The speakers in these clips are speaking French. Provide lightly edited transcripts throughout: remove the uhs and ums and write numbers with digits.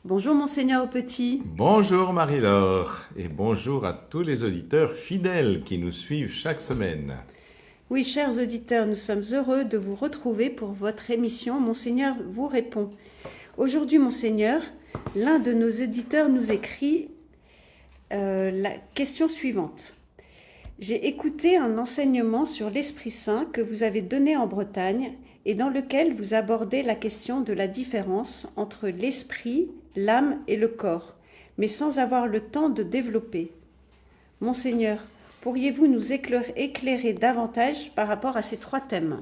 Bonjour Monseigneur Petit. Bonjour Marie-Laure et bonjour à tous les auditeurs fidèles qui nous suivent chaque semaine. Oui, chers auditeurs, nous sommes heureux de vous retrouver pour votre émission Monseigneur vous répond. Aujourd'hui, Monseigneur, l'un de nos auditeurs nous écrit la question suivante. J'ai écouté un enseignement sur l'Esprit Saint que vous avez donné en Bretagne et dans lequel vous abordez la question de la différence entre l'esprit, l'âme et le corps, mais sans avoir le temps de développer. Monseigneur, pourriez-vous nous éclairer davantage par rapport à ces trois thèmes ?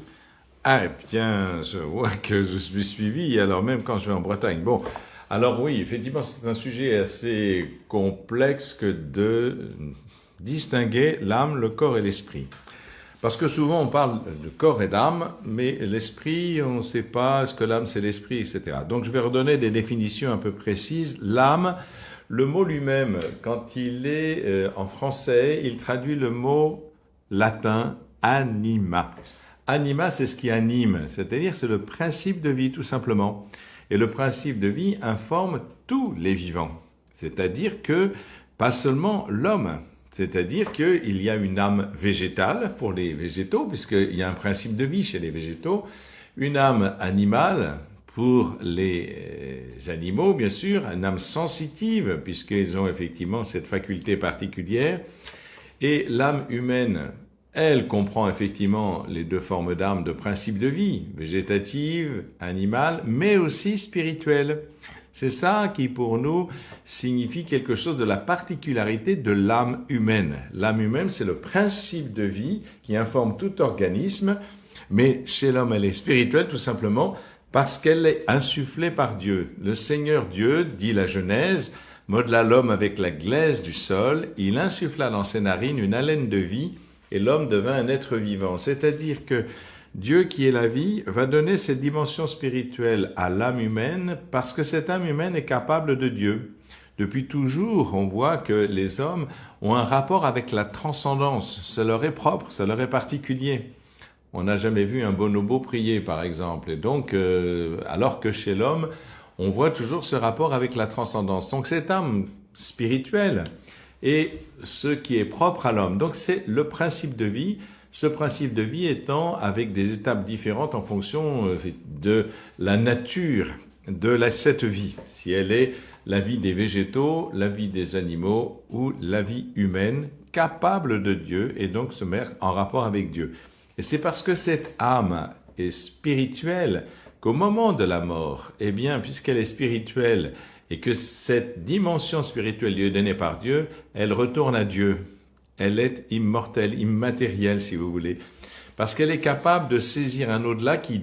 Ah bien, je vois que je suis suivi, alors même quand je vais en Bretagne. Bon, alors oui, effectivement, c'est un sujet assez complexe que de distinguer l'âme, le corps et l'esprit. Parce que souvent on parle de corps et d'âme, mais l'esprit, on ne sait pas, est-ce que l'âme c'est l'esprit, etc. Donc je vais redonner des définitions un peu précises. L'âme, le mot lui-même, quand il est en français, il traduit le mot latin anima. Anima, c'est ce qui anime, c'est-à-dire c'est le principe de vie tout simplement. Et le principe de vie informe tous les vivants. C'est-à-dire que pas seulement l'homme. C'est-à-dire qu'il y a une âme végétale pour les végétaux, puisqu'il y a un principe de vie chez les végétaux, une âme animale pour les animaux, bien sûr, une âme sensitive, puisqu'ils ont effectivement cette faculté particulière, et l'âme humaine, elle comprend effectivement les deux formes d'âme de principe de vie, végétative, animale, mais aussi spirituelle. C'est ça qui, pour nous, signifie quelque chose de la particularité de l'âme humaine. L'âme humaine, c'est le principe de vie qui informe tout organisme, mais chez l'homme, elle est spirituelle tout simplement parce qu'elle est insufflée par Dieu. Le Seigneur Dieu, dit la Genèse, modela l'homme avec la glaise du sol, il insuffla dans ses narines une haleine de vie et l'homme devint un être vivant. C'est-à-dire que Dieu qui est la vie va donner cette dimension spirituelle à l'âme humaine parce que cette âme humaine est capable de Dieu. Depuis toujours, on voit que les hommes ont un rapport avec la transcendance. Ça leur est propre, ça leur est particulier. On n'a jamais vu un bonobo prier, par exemple. Et donc, alors que chez l'homme, on voit toujours ce rapport avec la transcendance. Donc, cette âme spirituelle est ce qui est propre à l'homme. Donc, c'est le principe de vie. Ce principe de vie étant avec des étapes différentes en fonction de la nature de cette vie. Si elle est la vie des végétaux, la vie des animaux ou la vie humaine, capable de Dieu et donc se mettre en rapport avec Dieu. Et c'est parce que cette âme est spirituelle qu'au moment de la mort, eh bien, puisqu'elle est spirituelle et que cette dimension spirituelle lui est donnée par Dieu, elle retourne à Dieu. Elle est immortelle, immatérielle, si vous voulez, parce qu'elle est capable de saisir un au-delà qui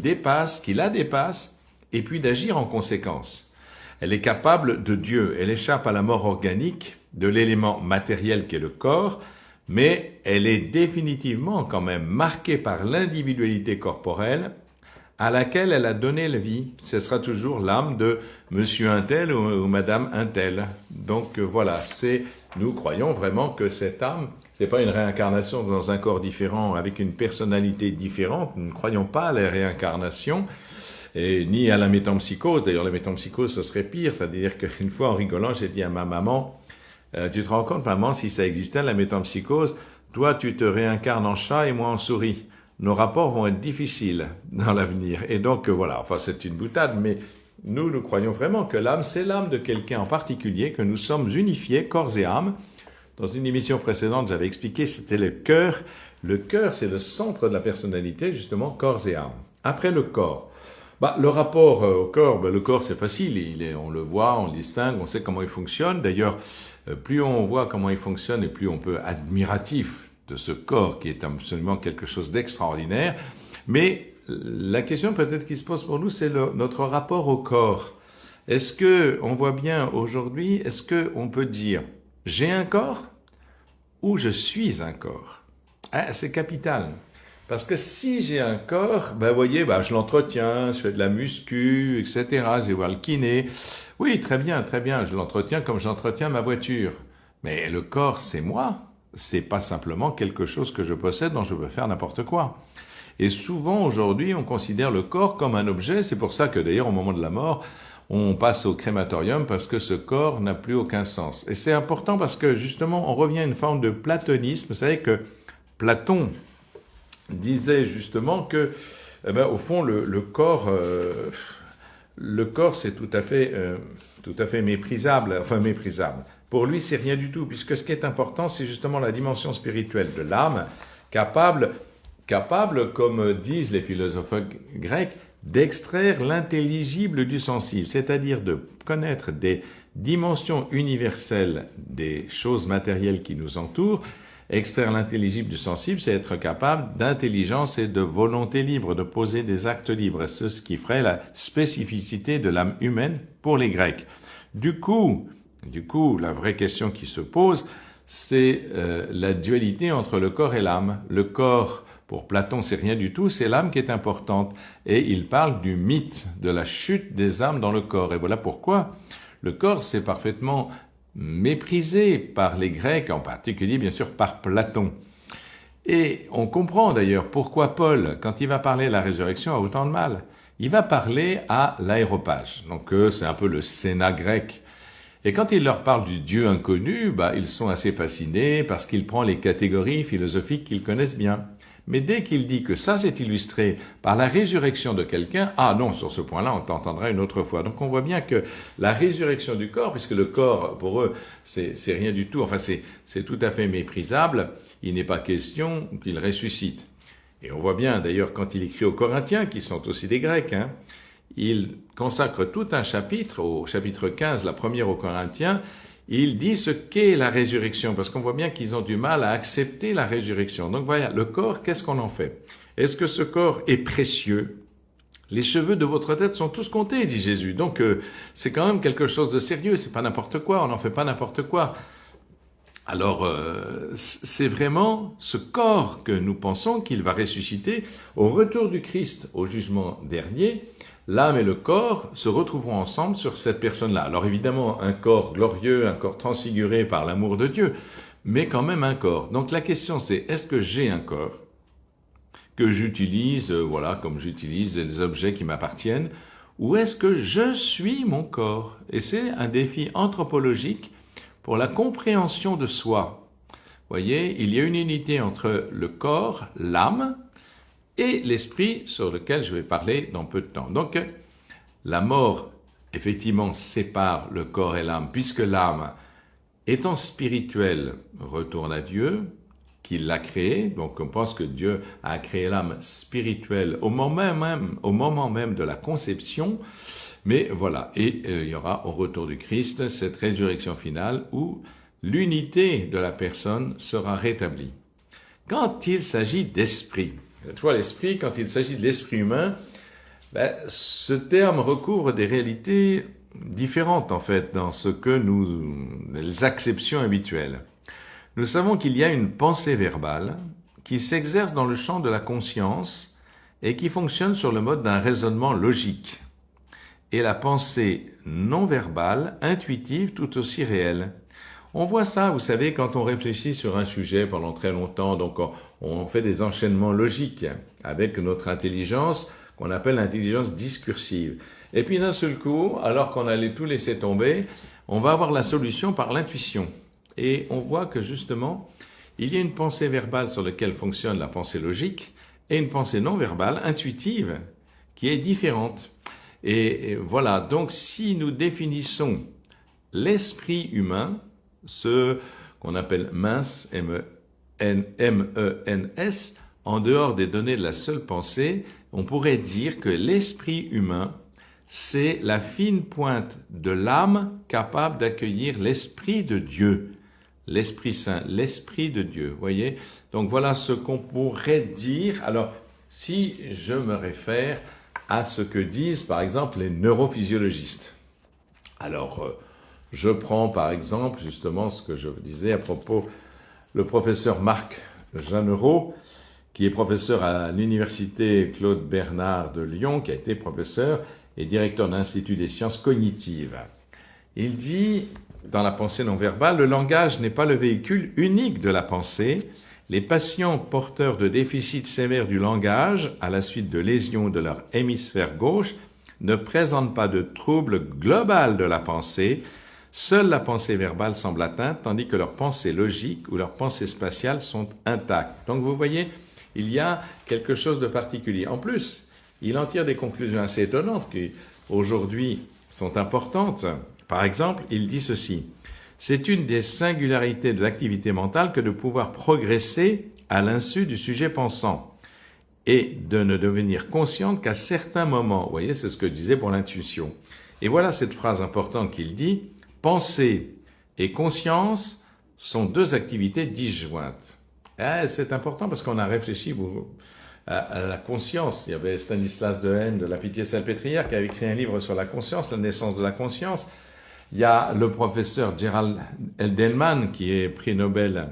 la dépasse, et puis d'agir en conséquence. Elle est capable de Dieu, elle échappe à la mort organique de l'élément matériel qu'est le corps, mais elle est définitivement quand même marquée par l'individualité corporelle à laquelle elle a donné la vie. Ce sera toujours l'âme de monsieur un tel ou madame un tel. Donc voilà, nous croyons vraiment que cette âme, c'est pas une réincarnation dans un corps différent avec une personnalité différente. Nous ne croyons pas à la réincarnation et ni à la métempsychose. D'ailleurs, la métempsychose, ce serait pire. C'est-à-dire qu'une fois, en rigolant, j'ai dit à ma maman, tu te rends compte, maman, si ça existait, la métempsychose, toi, tu te réincarnes en chat et moi en souris. Nos rapports vont être difficiles dans l'avenir. Et donc, voilà, enfin, c'est une boutade, mais nous croyons vraiment que l'âme, c'est l'âme de quelqu'un en particulier, que nous sommes unifiés, corps et âme. Dans une émission précédente, j'avais expliqué, c'était le cœur. Le cœur, c'est le centre de la personnalité, justement, corps et âme. Après le corps. Le rapport au corps, le corps, c'est facile. On le voit, on le distingue, on sait comment il fonctionne. D'ailleurs, plus on voit comment il fonctionne et plus on peut être admiratif de ce corps qui est absolument quelque chose d'extraordinaire. Mais la question peut-être qui se pose pour nous, c'est notre rapport au corps. Est-ce que on voit bien aujourd'hui, est-ce qu'on peut dire « j'ai un corps » ou « je suis un corps » C'est capital. Parce que si j'ai un corps, vous voyez, je l'entretiens, je fais de la muscu, etc. Je vais voir le kiné. Oui, très bien, je l'entretiens comme j'entretiens ma voiture. Mais le corps, c'est moi. C'est pas simplement quelque chose que je possède dont je peux faire n'importe quoi. Et souvent, aujourd'hui, on considère le corps comme un objet. C'est pour ça que, d'ailleurs, au moment de la mort, on passe au crématorium parce que ce corps n'a plus aucun sens. Et c'est important parce que justement, on revient à une forme de platonisme. Vous savez que Platon disait justement que, au fond, le corps, c'est tout à fait méprisable. Enfin, méprisable. Pour lui, c'est rien du tout, puisque ce qui est important, c'est justement la dimension spirituelle de l'âme, capable, comme disent les philosophes grecs, d'extraire l'intelligible du sensible, c'est-à-dire de connaître des dimensions universelles des choses matérielles qui nous entourent. Extraire l'intelligible du sensible, c'est être capable d'intelligence et de volonté libre, de poser des actes libres. C'est ce qui ferait la spécificité de l'âme humaine pour les Grecs. Du coup, la vraie question qui se pose, c'est la dualité entre le corps et l'âme. Le corps, pour Platon, c'est rien du tout, c'est l'âme qui est importante. Et il parle du mythe de la chute des âmes dans le corps. Et voilà pourquoi le corps, c'est parfaitement méprisé par les Grecs, en particulier, bien sûr, par Platon. Et on comprend d'ailleurs pourquoi Paul, quand il va parler de la résurrection, a autant de mal. Il va parler à l'aéropage. Donc, c'est un peu le Sénat grec. Et quand il leur parle du Dieu inconnu, ils sont assez fascinés parce qu'il prend les catégories philosophiques qu'ils connaissent bien. Mais dès qu'il dit que ça c'est illustré par la résurrection de quelqu'un, ah non, sur ce point-là, on t'entendra une autre fois. Donc on voit bien que la résurrection du corps, puisque le corps, pour eux, c'est rien du tout, enfin c'est tout à fait méprisable, il n'est pas question qu'il ressuscite. Et on voit bien, d'ailleurs, quand il écrit aux Corinthiens, qui sont aussi des Grecs, il consacre tout un chapitre, au chapitre 15, la première aux Corinthiens, il dit ce qu'est la résurrection, parce qu'on voit bien qu'ils ont du mal à accepter la résurrection. Donc voilà, le corps, qu'est-ce qu'on en fait? Est-ce que ce corps est précieux? Les cheveux de votre tête sont tous comptés, dit Jésus. Donc c'est quand même quelque chose de sérieux, c'est pas n'importe quoi, on n'en fait pas n'importe quoi. Alors, c'est vraiment ce corps que nous pensons qu'il va ressusciter au retour du Christ, au jugement dernier. L'âme et le corps se retrouveront ensemble sur cette personne-là. Alors évidemment, un corps glorieux, un corps transfiguré par l'amour de Dieu, mais quand même un corps. Donc la question c'est, est-ce que j'ai un corps que j'utilise, comme j'utilise des objets qui m'appartiennent, ou est-ce que je suis mon corps? Et c'est un défi anthropologique pour la compréhension de soi. Vous voyez, il y a une unité entre le corps, l'âme, et l'esprit sur lequel je vais parler dans peu de temps. Donc, la mort, effectivement, sépare le corps et l'âme, puisque l'âme, étant spirituelle, retourne à Dieu, qui l'a créée. Donc, on pense que Dieu a créé l'âme spirituelle au moment même de la conception. Mais voilà, et il y aura au retour du Christ cette résurrection finale où l'unité de la personne sera rétablie. Quand il s'agit d'esprit, tu vois, l'esprit, quand il s'agit de l'esprit humain, ce terme recouvre des réalités différentes, en fait, dans ce que les acceptions habituelles. Nous savons qu'il y a une pensée verbale qui s'exerce dans le champ de la conscience et qui fonctionne sur le mode d'un raisonnement logique. Et la pensée non verbale, intuitive, tout aussi réelle. On voit ça, vous savez, quand on réfléchit sur un sujet pendant très longtemps, donc on fait des enchaînements logiques avec notre intelligence, qu'on appelle l'intelligence discursive. Et puis d'un seul coup, alors qu'on allait tout laisser tomber, on va avoir la solution par l'intuition. Et on voit que justement, il y a une pensée verbale sur laquelle fonctionne la pensée logique et une pensée non verbale, intuitive, qui est différente. Et voilà, donc si nous définissons l'esprit humain, ce qu'on appelle mince, M-E-N-S, en dehors des données de la seule pensée, on pourrait dire que l'esprit humain, c'est la fine pointe de l'âme capable d'accueillir l'esprit de Dieu, l'Esprit Saint, l'Esprit de Dieu, voyez? Donc voilà ce qu'on pourrait dire. Alors, si je me réfère à ce que disent par exemple les neurophysiologistes. Alors, je prends par exemple justement ce que je vous disais à propos le professeur Marc Jeannereau, qui est professeur à l'université Claude Bernard de Lyon, qui a été professeur et directeur de l'Institut des sciences cognitives. Il dit, dans la pensée non verbale, le langage n'est pas le véhicule unique de la pensée. Les patients porteurs de déficits sévères du langage, à la suite de lésions de leur hémisphère gauche, ne présentent pas de trouble global de la pensée. Seule la pensée verbale semble atteinte, tandis que leurs pensées logiques ou leurs pensées spatiales sont intactes. Donc vous voyez, il y a quelque chose de particulier. En plus, il en tire des conclusions assez étonnantes qui, aujourd'hui, sont importantes. Par exemple, il dit ceci. C'est une des singularités de l'activité mentale que de pouvoir progresser à l'insu du sujet pensant et de ne devenir consciente qu'à certains moments. Vous voyez, c'est ce que je disais pour l'intuition. Et voilà cette phrase importante qu'il dit. Pensée et conscience sont deux activités disjointes. C'est important parce qu'on a réfléchi à la conscience. Il y avait Stanislas Dehaene de la Pitié-Salpêtrière qui avait écrit un livre sur la conscience, la naissance de la conscience. Il y a le professeur Gerald Edelman qui est prix Nobel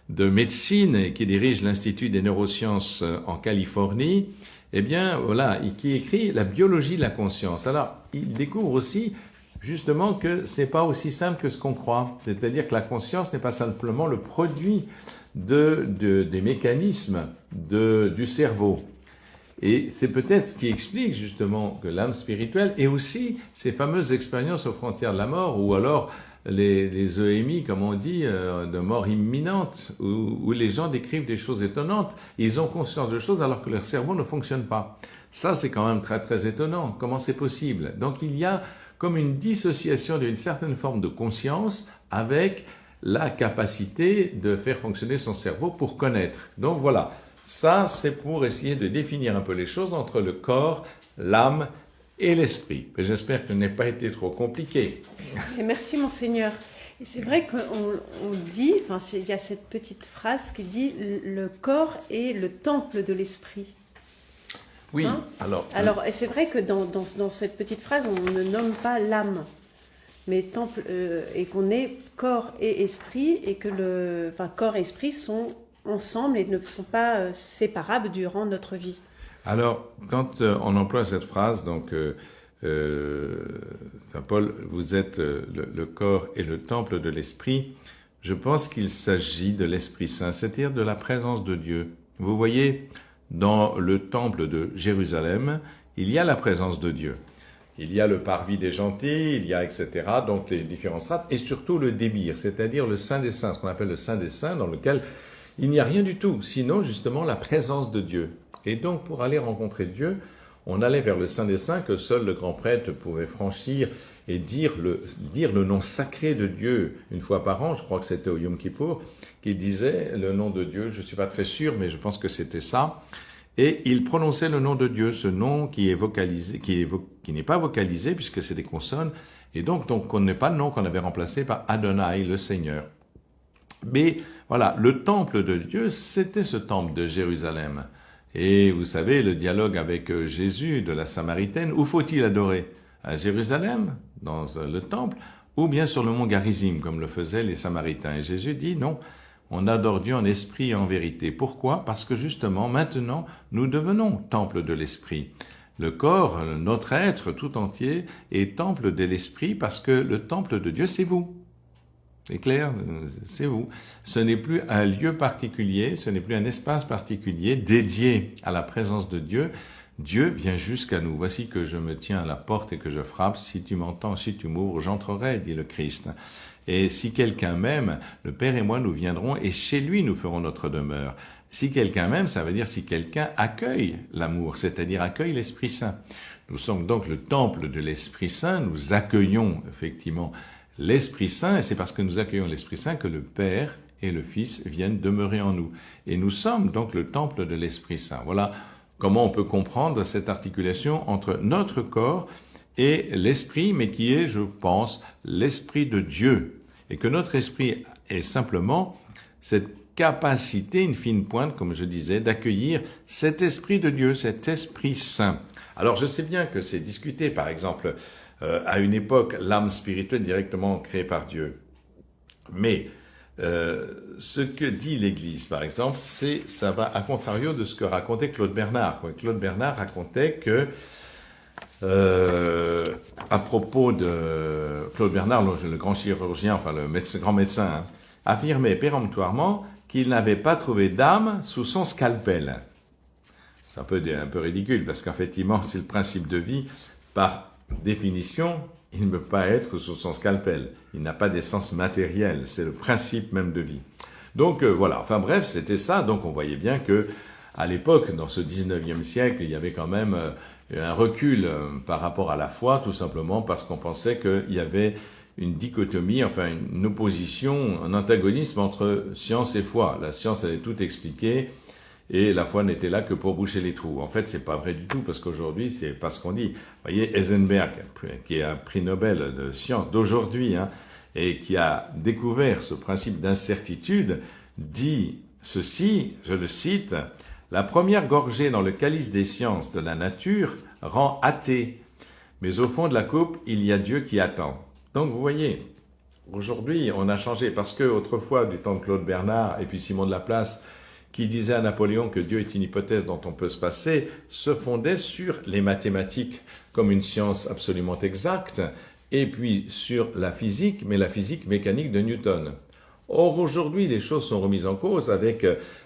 de médecine et qui dirige l'Institut des neurosciences en Californie. Eh bien, voilà, qui écrit la biologie de la conscience. Alors, il découvre aussi justement que c'est pas aussi simple que ce qu'on croit. C'est-à-dire que la conscience n'est pas simplement le produit des mécanismes du cerveau. Et c'est peut-être ce qui explique justement que l'âme spirituelle et aussi ces fameuses expériences aux frontières de la mort ou alors les EMI, comme on dit, de mort imminente, où les gens décrivent des choses étonnantes. Ils ont conscience de choses alors que leur cerveau ne fonctionne pas. Ça, c'est quand même très très étonnant. Comment c'est possible? Donc il y a comme une dissociation d'une certaine forme de conscience avec la capacité de faire fonctionner son cerveau pour connaître. Donc voilà, ça c'est pour essayer de définir un peu les choses entre le corps, l'âme et l'esprit. J'espère que ce n'est pas été trop compliqué. Et merci Monseigneur. Et c'est vrai qu'on dit, il y a cette petite phrase qui dit « le corps est le temple de l'esprit ». Oui, hein? Alors, et c'est vrai que dans cette petite phrase, on ne nomme pas l'âme, mais temple, et qu'on est corps et esprit, et que corps et esprit sont ensemble et ne sont pas séparables durant notre vie. Alors, quand on emploie cette phrase, donc Saint Paul, vous êtes le corps et le temple de l'esprit, je pense qu'il s'agit de l'Esprit Saint, c'est-à-dire de la présence de Dieu. Vous voyez, dans le temple de Jérusalem, il y a la présence de Dieu. Il y a le parvis des gentils, il y a etc. Donc les différents strates, et surtout le débir, c'est-à-dire le Saint des Saints, ce qu'on appelle le Saint des Saints, dans lequel il n'y a rien du tout, sinon justement la présence de Dieu. Et donc pour aller rencontrer Dieu, on allait vers le Saint des Saints que seul le grand prêtre pouvait franchir et dire le nom sacré de Dieu une fois par an. Je crois que c'était au Yom Kippour, qu'il disait le nom de Dieu, je ne suis pas très sûr, mais je pense que c'était ça. Et il prononçait le nom de Dieu, ce nom qui est vocalisé, qui n'est pas vocalisé puisque c'est des consonnes, et donc on n'est pas le nom qu'on avait remplacé par Adonai, le Seigneur. Mais voilà, le temple de Dieu, c'était ce temple de Jérusalem. Et vous savez, le dialogue avec Jésus de la Samaritaine, où faut-il adorer? À Jérusalem, dans le temple, ou bien sur le mont Garizim, comme le faisaient les Samaritains. Et Jésus dit non, on adore Dieu en esprit et en vérité. Pourquoi? Parce que justement, maintenant, nous devenons temple de l'esprit. Le corps, notre être tout entier, est temple de l'esprit parce que le temple de Dieu, c'est vous. C'est clair, c'est vous. Ce n'est plus un lieu particulier, ce n'est plus un espace particulier dédié à la présence de Dieu. Dieu vient jusqu'à nous. Voici que je me tiens à la porte et que je frappe. Si tu m'entends, si tu m'ouvres, j'entrerai, dit le Christ. Et si quelqu'un m'aime, le Père et moi, nous viendrons et chez lui, nous ferons notre demeure. Si quelqu'un m'aime, ça veut dire si quelqu'un accueille l'amour, c'est-à-dire accueille l'Esprit Saint. Nous sommes donc le temple de l'Esprit Saint. Nous accueillons effectivement l'Esprit Saint, et c'est parce que nous accueillons l'Esprit Saint que le Père et le Fils viennent demeurer en nous. Et nous sommes donc le temple de l'Esprit Saint. Voilà comment on peut comprendre cette articulation entre notre corps et l'Esprit, mais qui est, je pense, l'Esprit de Dieu. Et que notre esprit est simplement cette capacité, une fine pointe, comme je disais, d'accueillir cet Esprit de Dieu, cet Esprit Saint. Alors je sais bien que c'est discuté, par exemple, à une époque, l'âme spirituelle directement créée par Dieu. Mais ce que dit l'Église, par exemple, ça va à contrario de ce que racontait Claude Bernard. Claude Bernard racontait que, à propos de Claude Bernard, le grand chirurgien, enfin le grand médecin, affirmait péremptoirement qu'il n'avait pas trouvé d'âme sous son scalpel. C'est un peu ridicule, parce qu'effectivement, c'est le principe de vie. par définition, il ne peut pas être sur son scalpel. Il n'a pas d'essence matérielle. C'est le principe même de vie. Donc voilà, enfin bref, c'était ça. Donc on voyait bien que à l'époque, dans ce 19e siècle, il y avait quand même un recul par rapport à la foi, tout simplement parce qu'on pensait qu'il y avait une dichotomie, enfin une opposition, un antagonisme entre science et foi. La science allait tout expliquer et la foi n'était là que pour boucher les trous. En fait, c'est pas vrai du tout parce qu'aujourd'hui, c'est pas ce qu'on dit. Vous voyez, Heisenberg, qui est un prix Nobel de sciences d'aujourd'hui, et qui a découvert ce principe d'incertitude, dit ceci, je le cite, « La première gorgée dans le calice des sciences de la nature rend athée, mais au fond de la coupe, il y a Dieu qui attend. » Donc vous voyez, aujourd'hui, on a changé parce que autrefois, du temps de Claude Bernard et puis Simon de Laplace, qui disait à Napoléon que Dieu est une hypothèse dont on peut se passer, se fondait sur les mathématiques comme une science absolument exacte, et puis sur la physique, mais la physique mécanique de Newton. Or, aujourd'hui, les choses sont remises en cause avec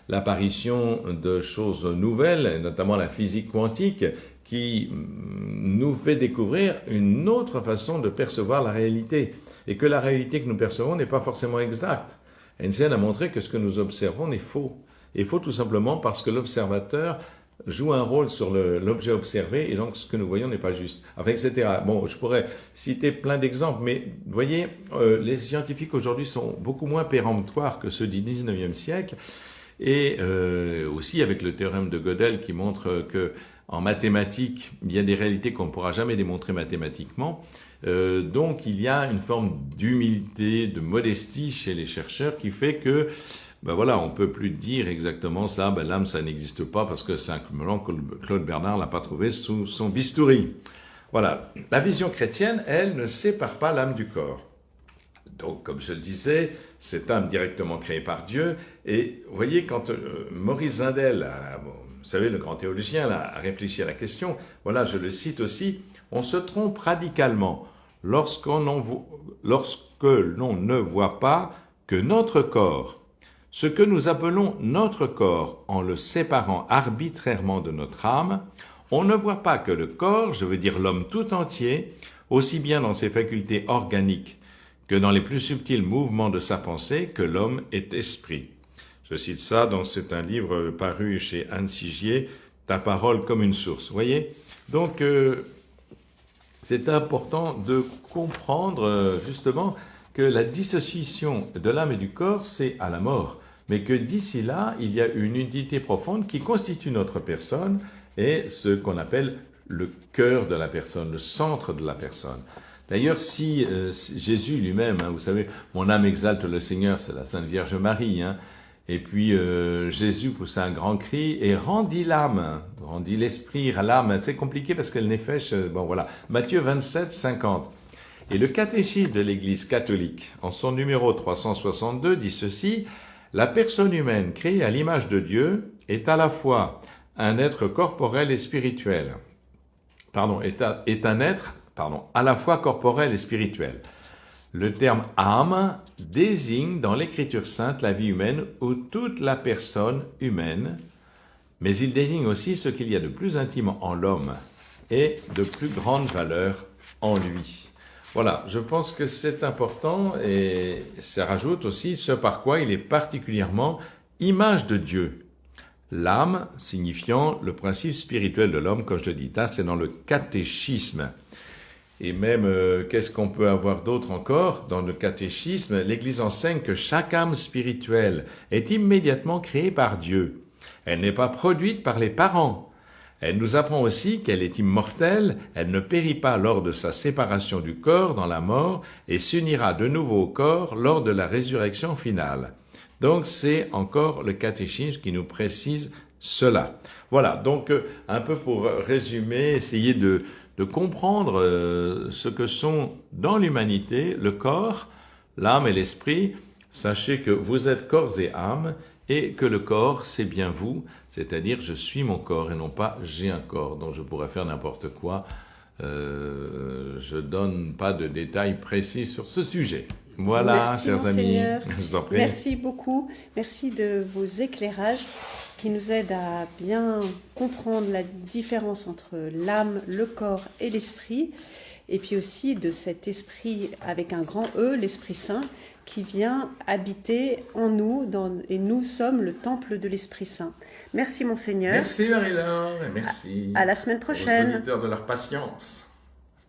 l'apparition de choses nouvelles, notamment la physique quantique, qui nous fait découvrir une autre façon de percevoir la réalité, et que la réalité que nous percevons n'est pas forcément exacte. Einstein a montré que ce que nous observons est faux. Et faux tout simplement parce que l'observateur joue un rôle sur l'objet observé et donc ce que nous voyons n'est pas juste, enfin, etc. Bon, je pourrais citer plein d'exemples, mais vous voyez, les scientifiques aujourd'hui sont beaucoup moins péremptoires que ceux du 19e siècle et aussi avec le théorème de Gödel qui montre que en mathématiques, il y a des réalités qu'on ne pourra jamais démontrer mathématiquement. Donc il y a une forme d'humilité, de modestie chez les chercheurs qui fait que ben voilà, on peut plus dire exactement ça, ben l'âme ça n'existe pas parce que simplement Claude Bernard l'a pas trouvé sous son bistouri. Voilà, la vision chrétienne, elle, ne sépare pas l'âme du corps. Donc, comme je le disais, cette âme directement créée par Dieu. Et vous voyez, quand Maurice Zindel, vous savez, le grand théologien, là, a réfléchi à la question, voilà, je le cite aussi, on se trompe radicalement lorsque l'on ne voit pas que notre corps, ce que nous appelons notre corps en le séparant arbitrairement de notre âme, on ne voit pas que le corps, je veux dire l'homme tout entier, aussi bien dans ses facultés organiques que dans les plus subtils mouvements de sa pensée, que l'homme est esprit. Je cite ça, c'est un livre paru chez Anne Sigier, Ta parole comme une source. Vous voyez ? Donc, c'est important de comprendre justement que la dissociation de l'âme et du corps, c'est à la mort. Mais que d'ici là, il y a une unité profonde qui constitue notre personne et ce qu'on appelle le cœur de la personne, le centre de la personne. D'ailleurs, si Jésus lui-même, vous savez, mon âme exalte le Seigneur, c'est la Sainte Vierge Marie, et puis Jésus poussa un grand cri et rendit l'âme, rendit l'esprit à l'âme. C'est compliqué parce qu'elle n'est fait, bon voilà, Matthieu 27, 50. Et le catéchisme de l'Église catholique, en son numéro 362, dit ceci: la personne humaine créée à l'image de Dieu est à la fois un être corporel et spirituel. Est un être, à la fois corporel et spirituel. Le terme âme désigne dans l'Écriture sainte la vie humaine ou toute la personne humaine, mais il désigne aussi ce qu'il y a de plus intime en l'homme et de plus grande valeur en lui. Voilà, je pense que c'est important et ça rajoute aussi ce par quoi il est particulièrement image de Dieu. L'âme signifiant le principe spirituel de l'homme, comme je le dis, ça c'est dans le catéchisme. Et même, qu'est-ce qu'on peut avoir d'autre encore dans le catéchisme? L'Église enseigne que chaque âme spirituelle est immédiatement créée par Dieu. Elle n'est pas produite par les parents. Elle nous apprend aussi qu'elle est immortelle, elle ne périt pas lors de sa séparation du corps dans la mort et s'unira de nouveau au corps lors de la résurrection finale. Donc c'est encore le catéchisme qui nous précise cela. Voilà, donc un peu pour résumer, essayer de comprendre ce que sont dans l'humanité le corps, l'âme et l'esprit. Sachez que vous êtes corps et âme, et que le corps, c'est bien vous, c'est-à-dire je suis mon corps et non pas j'ai un corps, donc je pourrais faire n'importe quoi. Je donne pas de détails précis sur ce sujet. Voilà, merci, chers Monseigneur. amis, je vous en prie. Merci beaucoup, merci de vos éclairages qui nous aide à bien comprendre la différence entre l'âme, le corps et l'esprit, et puis aussi de cet esprit avec un grand E, l'Esprit Saint, qui vient habiter en nous, et nous sommes le temple de l'Esprit Saint. Merci Monseigneur. Merci Marie-Laure, et merci À la semaine prochaine. aux auditeurs de leur patience.